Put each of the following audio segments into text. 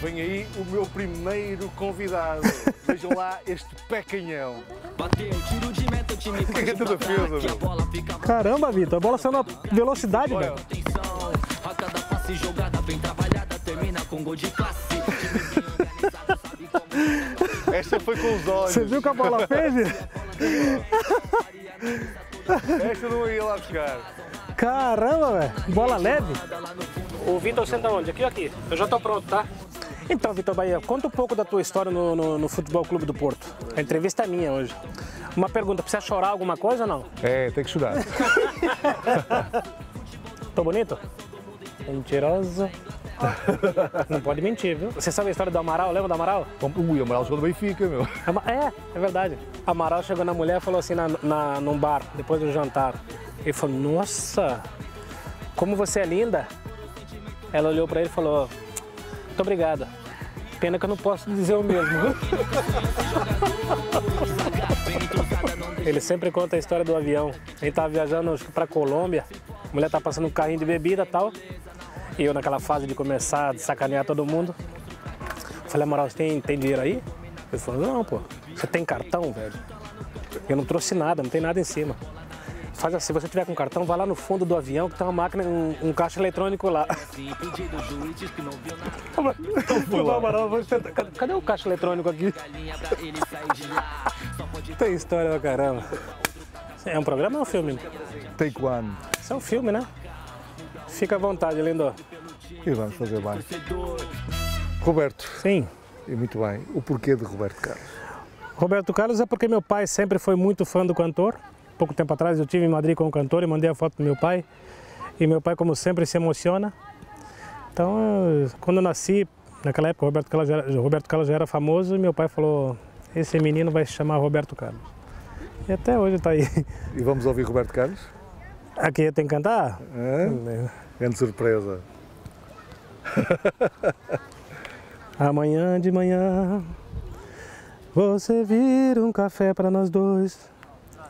Vem aí o meu primeiro convidado. Vejam lá este pé canhão. O que é que tu defesa, meu? Caramba, Vitor, a bola saiu na velocidade, velho. Esta foi com os olhos. Você viu que a bola fez? Esta não ia lá buscar. Caramba, velho. Bola leve. O Vitor senta onde? Aqui ou aqui? Eu já tô pronto, tá? Então, Vitor Bahia, conta um pouco da tua história no Futebol Clube do Porto. A entrevista é minha hoje. Uma pergunta, precisa chorar alguma coisa ou não? É, tem que chorar. Tô bonito? Mentiroso. Não pode mentir, viu? Você sabe a história do Amaral? Lembra do Amaral? Ui, o Amaral jogou no Benfica, meu. É verdade. Amaral chegou na mulher e falou assim num bar, depois do jantar. Ele falou, nossa, como você é linda. Ela olhou pra ele e falou, muito obrigada. Pena que eu não posso dizer o mesmo, viu? Ele sempre conta a história do avião. A gente tava viajando pra Colômbia, a mulher tá passando um carrinho de bebida e tal. E eu naquela fase de começar a sacanear todo mundo. Falei, Amaral, você tem dinheiro aí? Ele falou, não, pô, você tem cartão, velho? Eu não trouxe nada, não tem nada em cima. Faz assim, se você tiver com cartão, vai lá no fundo do avião que tem uma máquina, um caixa eletrônico lá. Amaral, cadê o caixa eletrônico aqui? Tem história pra caramba. É um programa ou é um filme? Take one. Isso é um filme, né? Fica à vontade, lindo. E vamos fazer bem. Roberto. Sim. E muito bem. O porquê de Roberto Carlos? Roberto Carlos é porque meu pai sempre foi muito fã do cantor. Pouco tempo atrás eu estive em Madrid com o cantor e mandei a foto do meu pai. E meu pai, como sempre, se emociona. Então, quando eu nasci, naquela época, Roberto Carlos já era famoso e meu pai falou, esse menino vai se chamar Roberto Carlos. E até hoje está aí. E vamos ouvir Roberto Carlos? Aqui tem que cantar? Grande surpresa. Amanhã de manhã, você vira um café para nós dois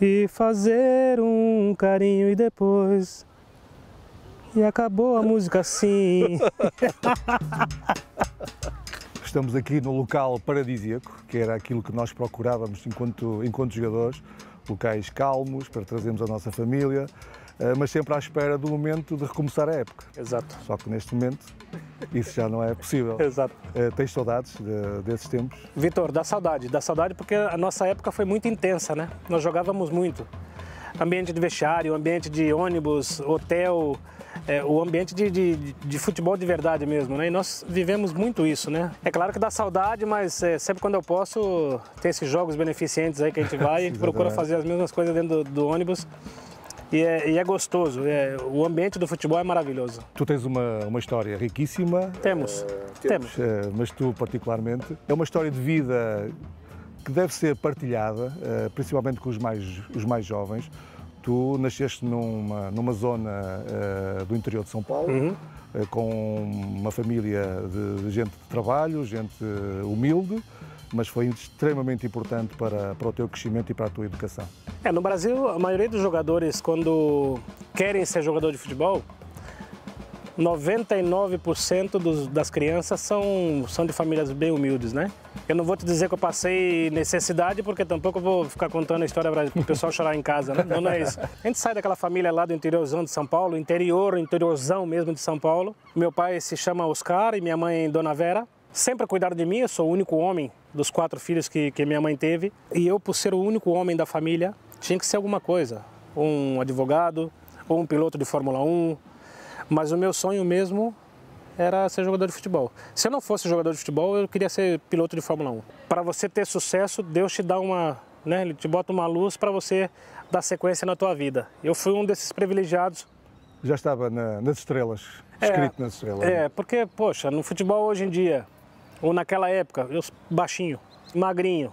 e fazer um carinho e depois... E acabou a música assim. Estamos aqui no local paradisíaco, que era aquilo que nós procurávamos enquanto jogadores, locais calmos para trazermos a nossa família, mas sempre à espera do momento de recomeçar a época. Exato. Só que neste momento isso já não é possível. Exato. Tens saudades desses tempos? Vitor, dá saudade porque a nossa época foi muito intensa, né? Nós jogávamos muito. Ambiente de vestiário, ambiente de ônibus, hotel, o ambiente de futebol de verdade mesmo, né? E nós vivemos muito isso, né? É claro que dá saudade, mas sempre quando eu posso, tem esses jogos beneficentes aí que a gente vai e procura fazer as mesmas coisas dentro do ônibus. E é gostoso, o ambiente do futebol é maravilhoso. Tu tens uma história riquíssima. Temos. Mas tu particularmente, é uma história de vida que deve ser partilhada, principalmente com os mais jovens. Tu nasceste numa zona do interior de São Paulo, com uma família de gente de trabalho, gente humilde, mas foi extremamente importante para o teu crescimento e para a tua educação. No Brasil, a maioria dos jogadores, quando querem ser jogador de futebol, 99% das crianças são de famílias bem humildes, né? Eu não vou te dizer que eu passei necessidade, porque tampouco eu vou ficar contando a história para o pessoal chorar em casa, né? Não é isso. A gente sai daquela família lá do interiorzão de São Paulo, interiorzão mesmo de São Paulo. Meu pai se chama Oscar e minha mãe Dona Vera. Sempre cuidaram de mim, eu sou o único homem dos 4 filhos que minha mãe teve. E eu, por ser o único homem da família, tinha que ser alguma coisa. Um advogado, ou um piloto de Fórmula 1. Mas o meu sonho mesmo era ser jogador de futebol. Se eu não fosse jogador de futebol, eu queria ser piloto de Fórmula 1. Para você ter sucesso, Deus te dá Ele te bota uma luz para você dar sequência na tua vida. Eu fui um desses privilegiados. Já estava nas estrelas, escrito nas estrelas. Porque, poxa, no futebol hoje em dia, ou naquela época, eu baixinho, magrinho.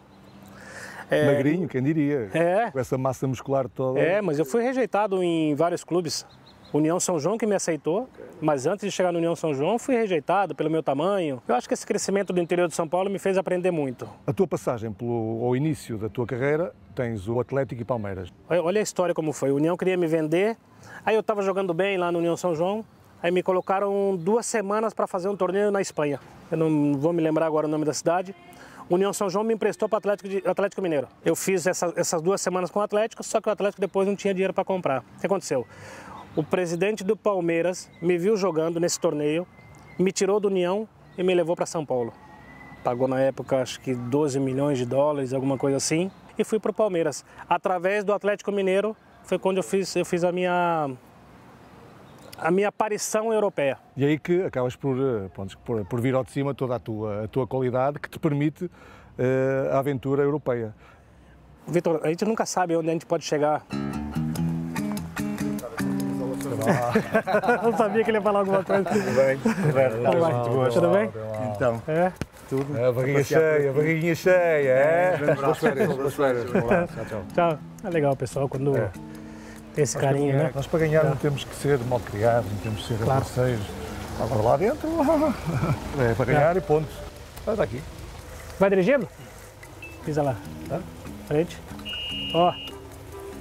Magrinho, quem diria? Com essa massa muscular toda. Mas eu fui rejeitado em vários clubes. União São João que me aceitou, mas antes de chegar na União São João fui rejeitado pelo meu tamanho. Eu acho que esse crescimento do interior de São Paulo me fez aprender muito. A tua passagem ao início da tua carreira, tens o Atlético e Palmeiras. Olha a história como foi. A União queria me vender, aí eu estava jogando bem lá na União São João, Aí me colocaram 2 semanas para fazer um torneio na Espanha. Eu não vou me lembrar agora o nome da cidade. União São João me emprestou para o Atlético Mineiro. Eu fiz essas 2 semanas com o Atlético, só que o Atlético depois não tinha dinheiro para comprar. O que aconteceu? O presidente do Palmeiras me viu jogando nesse torneio, me tirou do União e me levou para São Paulo. Pagou na época acho que 12 milhões de dólares, alguma coisa assim, e fui para o Palmeiras. Através do Atlético Mineiro foi quando eu fiz a minha aparição europeia. E aí que acabas por vir ao de cima toda a tua qualidade que te permite a aventura europeia. Vitor, a gente nunca sabe onde a gente pode chegar. Não sabia que ele ia falar alguma coisa. Tudo bem, Tudo bem? Então, Tudo. a barriguinha cheia, é? Boas férias. Tchau. Tchau. É legal, pessoal, quando tem esse carinho, né? Nós para ganhar não temos que ser mal criados, não temos que ser aborreceiros. Agora lá dentro, é para ganhar e ponto. Está aqui. Vai dirigindo? Pisa lá. Tá? Frente. Ó.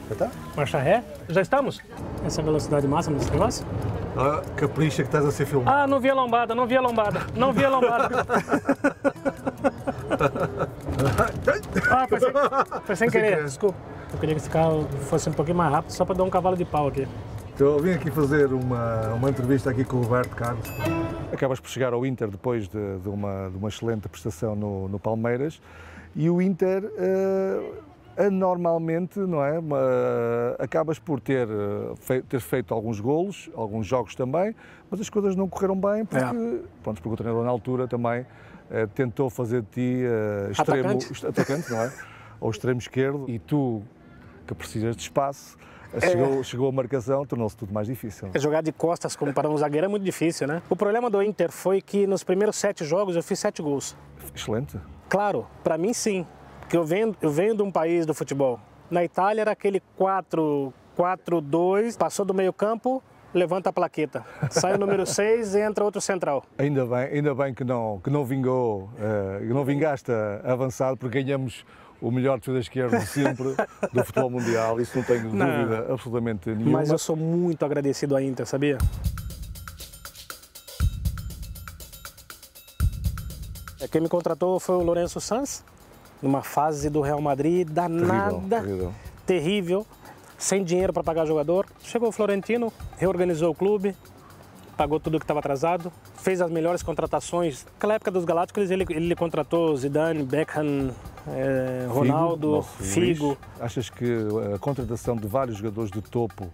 Já está? Marcha ré. Já estamos? Essa é a velocidade máxima desse negócio? Ah, capricha que estás a ser filmado. Ah, não vi a lombada. Ah, foi sem querer. Desculpa. Eu queria que esse carro fosse um pouquinho mais rápido, só para dar um cavalo de pau aqui. Eu vim aqui fazer uma entrevista aqui com o Roberto Carlos. Acabas por chegar ao Inter depois de uma excelente prestação no Palmeiras e o Inter, anormalmente, não é? Acabas por ter feito alguns golos, alguns jogos também, mas as coisas não correram bem porque o treinador na altura também tentou fazer de ti atacante, não é? Ao extremo esquerdo e tu, que precisas de espaço, chegou a marcação, tornou-se tudo mais difícil. Jogar de costas como para um zagueiro é muito difícil, né? O problema do Inter foi que nos primeiros 7 jogos eu fiz 7 gols. Excelente. Claro, para mim sim, porque eu venho de um país do futebol. Na Itália era aquele 4-4-2, passou do meio campo, levanta a plaqueta. Sai o número 6 e entra outro central. Ainda bem que não vingou, não vingaste avançado, porque ganhamos o melhor defesa esquerda de sempre do futebol mundial, isso não tenho dúvida absolutamente nenhuma. Mas eu sou muito agradecido à Inter, sabia? Quem me contratou foi o Lourenço Sanz, numa fase do Real Madrid danada, terrível, sem dinheiro para pagar jogador. Chegou o Florentino, reorganizou o clube, pagou tudo que estava atrasado, fez as melhores contratações. Naquela época dos Galácticos ele contratou Zidane, Beckham, Ronaldo, Figo. Achas que a contratação de vários jogadores de topo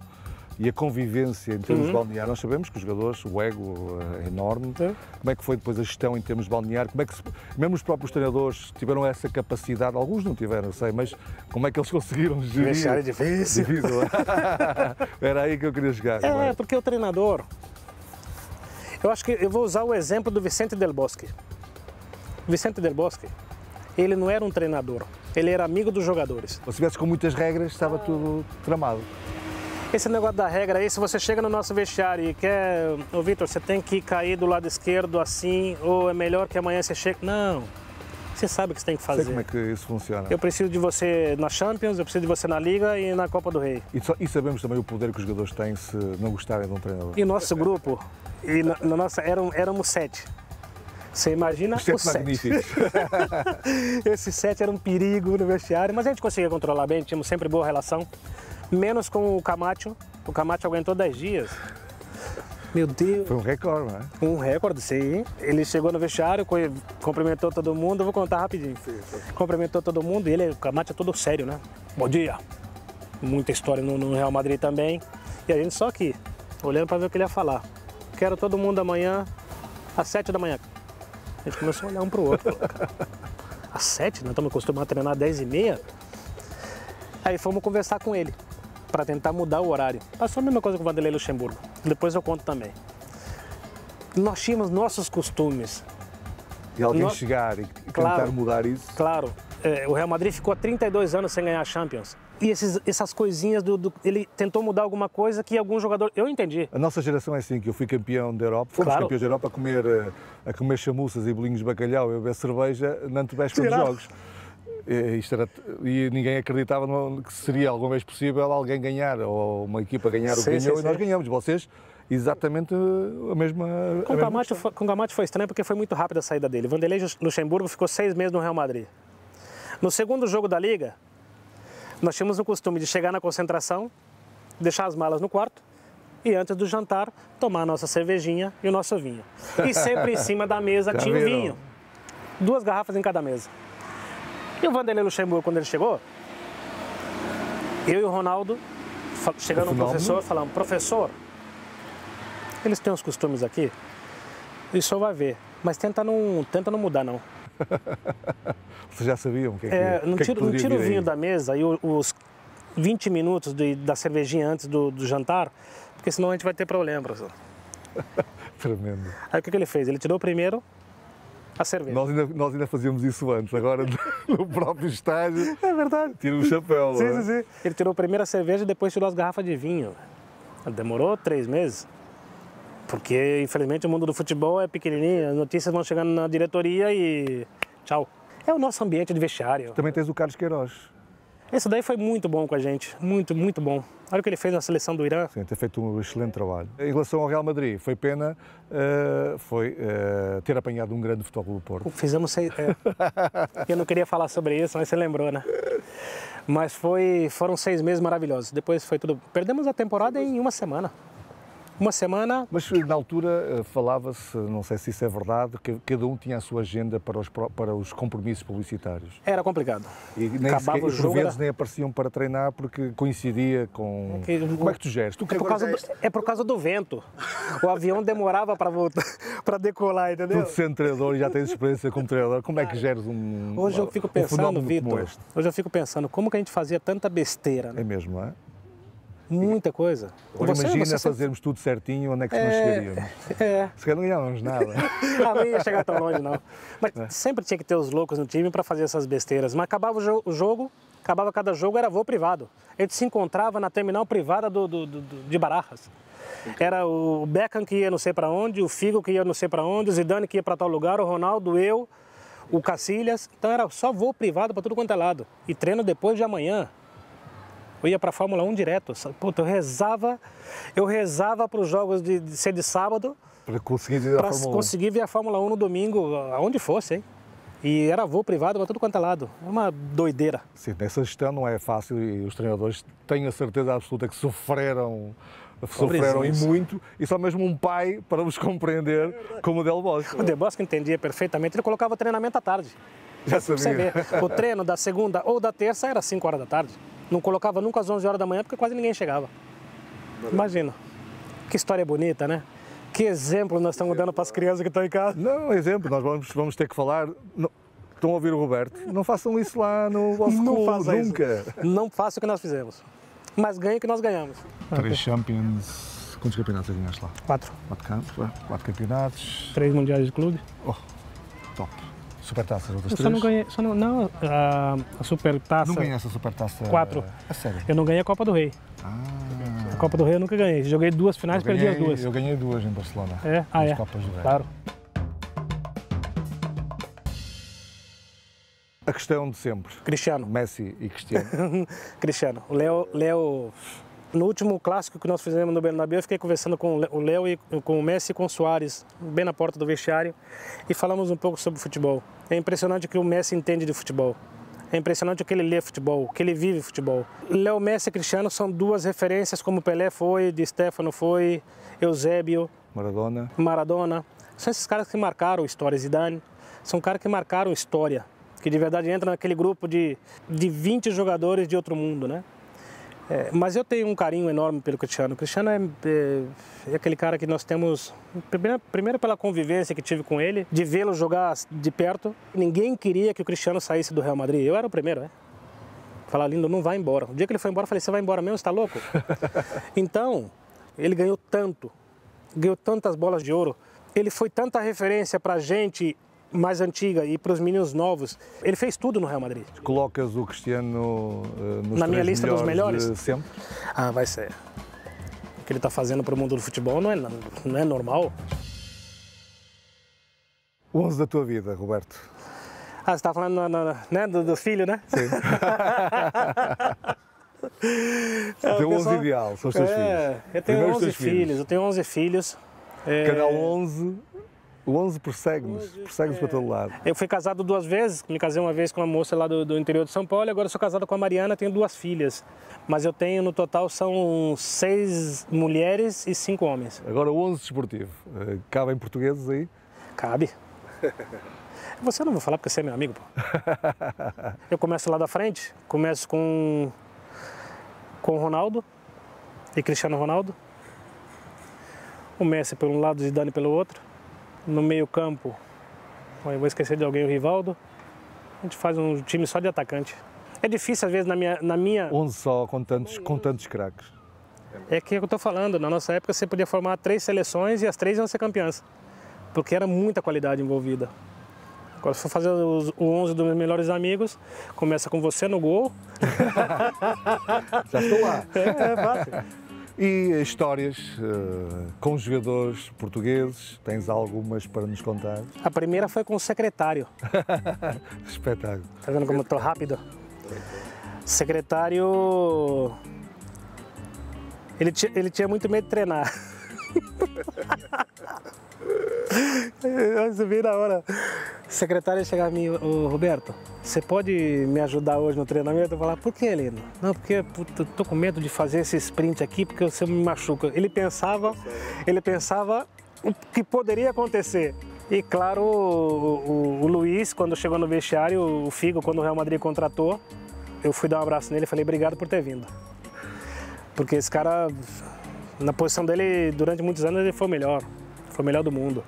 e a convivência em termos balneários, nós sabemos que os jogadores, o ego é enorme, como é que foi depois a gestão em termos balneários, como é que mesmo os próprios treinadores tiveram essa capacidade, alguns não tiveram, eu sei, mas como é que eles conseguiram gerir? Vestiário difícil. Era aí que eu queria chegar. Porque o treinador, eu acho que eu vou usar o exemplo do Vicente Del Bosque. Vicente Del Bosque, ele não era um treinador, ele era amigo dos jogadores. Se tivesse com muitas regras, estava tudo tramado. Esse negócio da regra aí, se você chega no nosso vestiário e quer... Ô, Vitor, você tem que cair do lado esquerdo assim, ou é melhor que amanhã você chegue... Não, você sabe o que você tem que fazer. Sei como é que isso funciona. Eu preciso de você na Champions, eu preciso de você na Liga e na Copa do Rei. E sabemos também o poder que os jogadores têm se não gostarem de um treinador. E o nosso grupo, na nossa, éramos 7. Você imagina os 7. Esses 7 eram um perigo no vestiário, mas a gente conseguia controlar bem, tínhamos sempre boa relação. Menos com o Camacho. O Camacho aguentou 10 dias. Meu Deus. Foi um recorde, não é? Um recorde, sim. Ele chegou no vestiário, cumprimentou todo mundo, eu vou contar rapidinho. Sim. Cumprimentou todo mundo e o Camacho é todo sério, né? Bom dia. Muita história no Real Madrid também. E a gente só aqui, olhando para ver o que ele ia falar. Quero todo mundo amanhã, às 7 da manhã. A gente começou a olhar um pro outro. Às 7? Nós estamos acostumados a treinar às 10h30. Aí fomos conversar com ele, para tentar mudar o horário. Passou a mesma coisa com o Vanderlei Luxemburgo. Depois eu conto também. Nós tínhamos nossos costumes. E alguém chegar e tentar mudar isso? Claro. O Real Madrid ficou há 32 anos sem ganhar a Champions. E essas coisinhas, ele tentou mudar alguma coisa que algum jogador... Eu entendi. A nossa geração é assim, que eu fui campeão da Europa, fomos campeões da Europa a comer chamuças e bolinhos de bacalhau e a beber cerveja na antevéspera dos jogos. E ninguém acreditava que seria alguma vez possível alguém ganhar, ou uma equipa ganhar o que ganhou, e nós ganhamos. Vocês exatamente a mesma... Com o Camacho foi estranho porque foi muito rápida a saída dele. Vanderlei Luxemburgo ficou 6 meses no Real Madrid. No segundo jogo da Liga, nós tínhamos o costume de chegar na concentração, deixar as malas no quarto e antes do jantar tomar a nossa cervejinha e o nosso vinho. E sempre em cima da mesa tinha o vinho. 2 garrafas em cada mesa. E o Vanderlei Luxemburgo, quando ele chegou, eu e o Ronaldo, chegando no professor, falamos, professor, eles têm uns costumes aqui, e o senhor vai ver, mas tenta não mudar não. Vocês já sabiam o que é que não tira o vinho aí? Da mesa e os 20 minutos da cervejinha antes do jantar, porque senão a gente vai ter problema, professor. Tremendo. Aí o que ele fez? Ele tirou primeiro a cerveja. Nós ainda fazíamos isso antes, agora no próprio estágio. É verdade. Tira o chapéu. Sim. Ele tirou primeiro a cerveja e depois tirou as garrafas de vinho. Demorou 3 meses. Porque, infelizmente, o mundo do futebol é pequenininho, as notícias vão chegando na diretoria e tchau. É o nosso ambiente de vestiário. Também tens o Carlos Queiroz. Esse daí foi muito bom com a gente, muito bom. Olha o que ele fez na seleção do Irã. Sim, tem feito um excelente trabalho. Em relação ao Real Madrid, foi pena ter apanhado um grande Futebol do Porto. Fizemos 6... Eu não queria falar sobre isso, mas você lembrou, né? Mas foram 6 meses maravilhosos. Depois foi tudo... Perdemos a temporada em 1 semana. 1 semana... Mas na altura falava-se, não sei se isso é verdade, que cada um tinha a sua agenda para os compromissos publicitários. Era complicado. E nem sequer, por vezes nem apareciam para treinar porque coincidia com... Como é que tu geres? É por causa do vento. O avião demorava para voltar, para decolar, entendeu? Tu sendo treinador e já tens experiência como treinador, como é que geres um Hoje eu fico pensando, Vitor, hoje eu fico pensando como que a gente fazia tanta besteira. Né? É mesmo, não é? Muita coisa. Agora imagina fazermos tudo certinho, onde é que nós chegaríamos? Se calhar não ganhávamos nada. Não ia chegar tão longe, não. Mas sempre tinha que ter os loucos no time para fazer essas besteiras. Mas acabava o jogo, acabava cada jogo, era voo privado. A gente se encontrava na terminal privada de Barajas. Era o Beckham que ia não sei para onde, o Figo que ia não sei para onde, o Zidane que ia para tal lugar, o Ronaldo, eu, o Cacilhas. Então era só voo privado para tudo quanto é lado. E treino depois de amanhã. Eu ia para a Fórmula 1 direto. Puta, eu rezava para os jogos de ser de sábado para conseguir ver a Fórmula 1 no domingo, aonde fosse, hein? E era voo privado para tudo quanto é lado. É uma doideira. Sim, essa gestão não é fácil e os treinadores tenho a certeza absoluta que sofreram e muito, e só mesmo um pai para vos compreender como o Del Bosque. O Del Bosque entendia perfeitamente, ele colocava o treinamento à tarde. Já sabia. Você vê, o treino da segunda ou da terça era 5 horas da tarde. Não colocava nunca às 11 horas da manhã porque quase ninguém chegava. Imagina, que história bonita, né? Que exemplo nós estamos dando para as crianças que estão em casa. Não, exemplo, nós vamos ter que falar... Estão a ouvir o Roberto? Não façam isso lá no vosso clube, nunca. Não façam o que nós fizemos, mas ganhem o que nós ganhamos. 3 Champions, quantos campeonatos ganhaste lá? 4. 4 campeonatos. 3 mundiais de clube. Oh, top. Supertaça, outras 3? Só não ganhei, a Supertaça... Não ganhaste a Supertaça? 4. A sério? Eu não ganhei a Copa do Rei. A Copa do Rei eu nunca ganhei. Joguei 2 finais e perdi as 2. Eu ganhei 2 em Barcelona. É? As Copas do Rei. Claro. A questão de sempre. Cristiano. Messi e Cristiano. Cristiano. O Léo... No último clássico que nós fizemos no Bernabéu, eu fiquei conversando com o Léo, com o Messi e com o Suárez, bem na porta do vestiário, e falamos um pouco sobre futebol. É impressionante o que o Messi entende de futebol. É impressionante o que ele lê futebol, o que ele vive futebol. Léo, Messi e Cristiano são 2 referências, como Pelé foi, Di Stéfano foi, Eusébio, Maradona. São esses caras que marcaram história. Zidane, são caras que marcaram história, que de verdade entram naquele grupo de 20 jogadores de outro mundo, né? Mas eu tenho um carinho enorme pelo Cristiano. O Cristiano é aquele cara que nós temos, primeiro pela convivência que tive com ele, de vê-lo jogar de perto. Ninguém queria que o Cristiano saísse do Real Madrid. Eu era o primeiro, né? Falar, lindo, não vai embora. O dia que ele foi embora, eu falei, você vai embora mesmo? Você está louco? Então, ele ganhou tantas bolas de ouro. Ele foi tanta referência para a gente mais antiga e para os meninos novos. Ele fez tudo no Real Madrid. Colocas o Cristiano nos na minha lista dos melhores? Sempre? Vai ser. O que ele está fazendo para o mundo do futebol não é normal. O 11 da tua vida, Roberto? Você está falando né, do filho, né? Sim. O teu 11 ideal, são os teus filhos. Eu tenho 11 filhos, eu tenho 11 filhos. Canal 11, o 11 persegue-nos para todo lado. Eu fui casado 2 vezes, me casei uma vez com uma moça lá do interior de São Paulo, e agora sou casado com a Mariana, tenho 2 filhas. Mas eu tenho, no total, são 6 mulheres e 5 homens. Agora o 11 desportivo, cabem portugueses aí? Cabe. Você não vou falar porque você é meu amigo, pô. Eu começo lá da frente, começo com Ronaldo e Cristiano Ronaldo. O Messi por um lado, o Zidane pelo outro. No meio campo, eu vou esquecer de alguém, o Rivaldo. A gente faz um time só de atacante. É difícil às vezes na minha... 11 só com tantos craques. É que eu estou falando, na nossa época você podia formar 3 seleções e as 3 iam ser campeãs. Porque era muita qualidade envolvida. Agora, se for fazer o 11 dos meus melhores amigos, começa com você no gol. Já estou lá. É fácil. E histórias com jogadores portugueses, tens algumas para nos contar? A primeira foi com o secretário. Espetáculo. Tá vendo como eu tô rápido? Secretário... Ele tinha muito medo de treinar. Eu subi na hora. O secretário chegava a mim, ô Roberto, você pode me ajudar hoje no treinamento? Eu falava, por que, Lino? Não, porque eu tô com medo de fazer esse sprint aqui porque você me machuca. Ele pensava o que poderia acontecer. E claro, o Luiz, quando chegou no vestiário, o Figo, quando o Real Madrid contratou, eu fui dar um abraço nele e falei, obrigado por ter vindo. Porque esse cara, na posição dele, durante muitos anos, ele foi o melhor do mundo.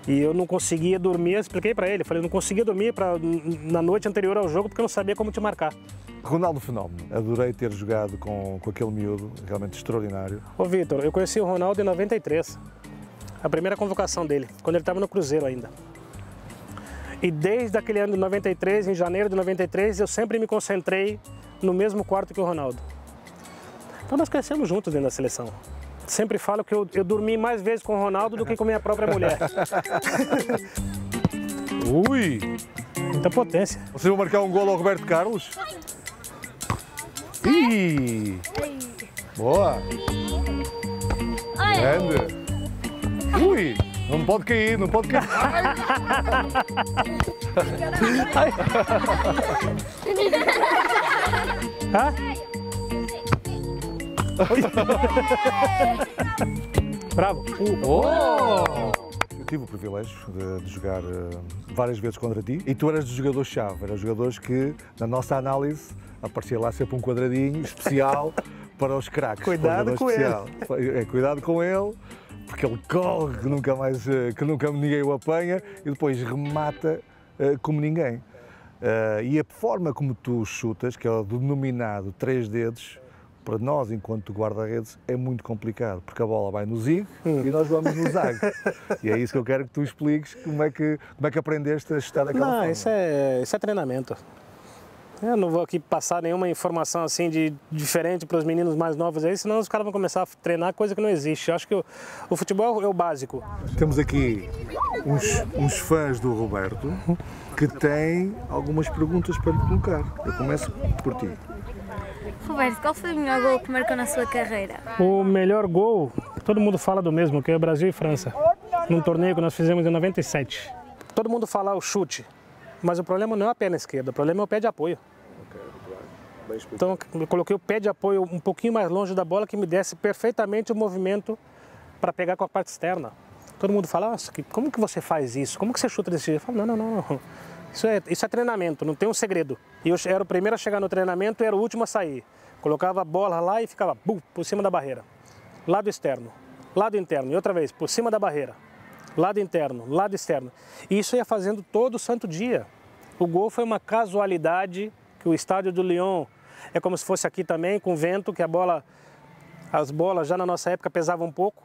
E eu não conseguia dormir, eu expliquei para ele, falei, eu não conseguia dormir na noite anterior ao jogo porque eu não sabia como te marcar. Ronaldo Fenómeno, adorei ter jogado com aquele miúdo, realmente extraordinário. Ô Vitor, eu conheci o Ronaldo em 93, a primeira convocação dele, quando ele estava no Cruzeiro ainda. E desde aquele ano de 93, em janeiro de 93, eu sempre me concentrei no mesmo quarto que o Ronaldo. Então nós crescemos juntos dentro da seleção. Sempre falo que eu dormi mais vezes com o Ronaldo do que com minha própria mulher. Ui! Muita potência. Vocês vão marcar um golo ao Roberto Carlos? Ih! Boa! Grande! Ui! Não pode cair, não pode cair. Hã? Bravo! Eu tive o privilégio de jogar várias vezes contra ti e tu eras dos jogadores-chave, eras jogadores que, na nossa análise, aparecia lá sempre um quadradinho especial para os craques. Cuidado com ele. Cuidado com ele, porque ele corre que nunca ninguém o apanha e depois remata como ninguém. E a forma como tu chutas, que é o denominado 3 dedos, para nós, enquanto guarda-redes, é muito complicado, porque a bola vai no zig e nós vamos no zag. E é isso que eu quero que tu expliques, como é que aprendeste a chutar daquela forma. Isso é treinamento. Eu não vou aqui passar nenhuma informação assim diferente para os meninos mais novos aí, senão os caras vão começar a treinar coisa que não existe. Eu acho que o futebol é o básico. Temos aqui uns fãs do Roberto que têm algumas perguntas para lhe colocar. Eu começo por ti. Roberto, qual foi o melhor gol que marcou na sua carreira? O melhor gol, todo mundo fala do mesmo, que é Brasil e França, num torneio que nós fizemos em 97. Todo mundo fala o chute, mas o problema não é a perna esquerda, o problema é o pé de apoio. Então eu coloquei o pé de apoio um pouquinho mais longe da bola que me desse perfeitamente o movimento para pegar com a parte externa. Todo mundo fala, nossa, como que você faz isso? Como que você chuta desse jeito? Eu falo, não. Isso é treinamento, não tem um segredo. E eu era o primeiro a chegar no treinamento e era o último a sair. Colocava a bola lá e ficava por cima da barreira. Lado externo, lado interno. E outra vez, por cima da barreira. Lado interno, lado externo. E isso ia fazendo todo santo dia. O gol foi uma casualidade, que o estádio do Lyon é como se fosse aqui também, com vento, que as bolas já na nossa época pesavam um pouco.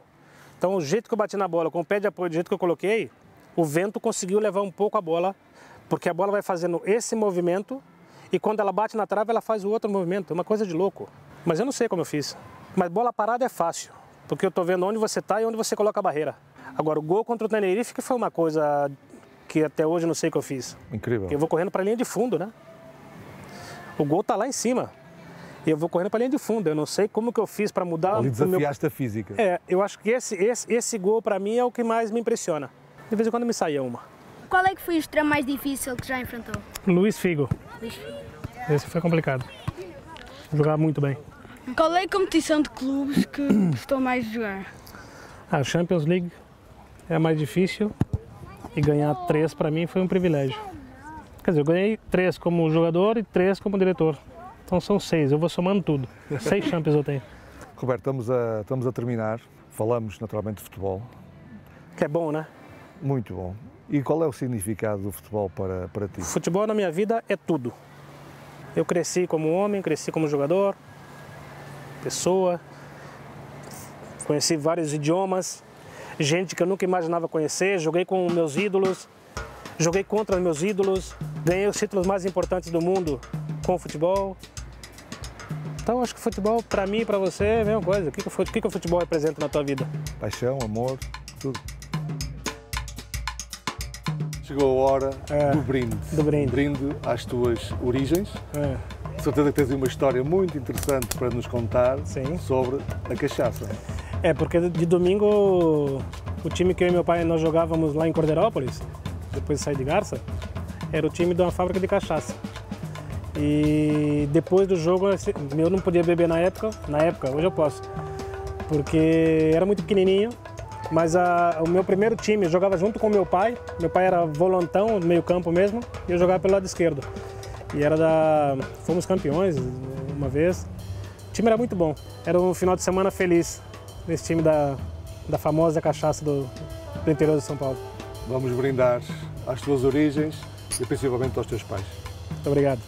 Então o jeito que eu bati na bola, com o pé de apoio, do jeito que eu coloquei, o vento conseguiu levar um pouco a bola, porque a bola vai fazendo esse movimento e quando ela bate na trave, ela faz o outro movimento. É uma coisa de louco. Mas eu não sei como eu fiz. Mas bola parada é fácil, porque eu estou vendo onde você está e onde você coloca a barreira. Agora, o gol contra o Tenerife que foi uma coisa que até hoje eu não sei o que eu fiz. Incrível. Porque eu vou correndo para a linha de fundo, né? O gol está lá em cima. e eu vou correndo para a linha de fundo. Eu não sei como que eu fiz para mudar. Ali desafiaste a física. Eu acho que esse gol para mim é o que mais me impressiona. De vez em quando me saía uma. Qual é que foi o extremo mais difícil que já enfrentou? Luiz Figo. Luiz Figo. Esse foi complicado. Jogava muito bem. Qual é a competição de clubes que gostou mais de jogar? A Champions League é a mais difícil e ganhar 3 para mim foi um privilégio. Quer dizer, eu ganhei 3 como jogador e 3 como diretor. Então são 6, eu vou somando tudo. 6 Champions eu tenho. Roberto, estamos a terminar. Falamos naturalmente de futebol. Que é bom, né? Muito bom. E qual é o significado do futebol para ti? Futebol na minha vida é tudo. Eu cresci como homem, cresci como jogador, pessoa, conheci vários idiomas, gente que eu nunca imaginava conhecer, joguei com meus ídolos, joguei contra meus ídolos, ganhei os títulos mais importantes do mundo com o futebol. Então acho que futebol para mim e para você é a mesma coisa. O que o futebol representa na tua vida? Paixão, amor, tudo. Chegou a hora do brinde. Do brinde. Um brinde às tuas origens. De certeza que tens uma história muito interessante para nos contar. Sim. Sobre a cachaça. Porque de domingo o time que eu e meu pai nós jogávamos lá em Cordeirópolis, depois de sair de Garça, era o time de uma fábrica de cachaça. E depois do jogo eu não podia beber na época, hoje eu posso, porque era muito pequenininho. Mas o meu primeiro time, eu jogava junto com meu pai era volantão, meio campo mesmo, e eu jogava pelo lado esquerdo. E fomos campeões uma vez. O time era muito bom, era um final de semana feliz, nesse time da famosa cachaça do interior de São Paulo. Vamos brindar às tuas origens e principalmente aos teus pais. Muito obrigado.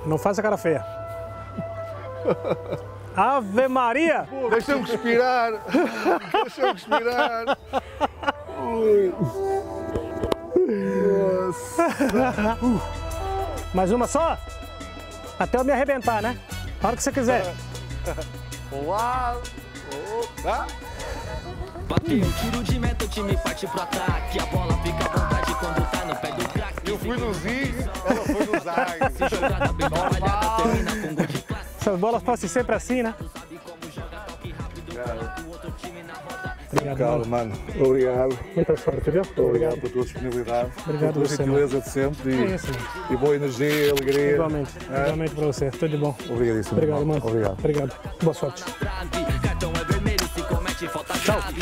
Não faça cara feia. Ave Maria! Deixa-me respirar! Deixa-me respirar! Ui. Mais uma só? Até eu me arrebentar, né? A hora que você quiser. Olá! Opa! Bateu o tiro de meta, o time parte pro ataque. A bola fica à vontade quando tá no pé do craque. Eu fui no Zig, ela foi no Zag. Se jogada bem trabalhada, termina com gol de classe. Essas bolas fossem sempre assim, né? Obrigado, Calma, mano. Obrigado. Muita sorte, viu? Obrigado pela tua disponibilidade, Obrigado pela tua você, gentileza de sempre e boa energia, alegria. Igualmente para você. Tudo de bom. Obrigadíssimo. Obrigado, mano. Obrigado. Obrigado. Boa sorte. Cartão é vermelho, se comete falta grave.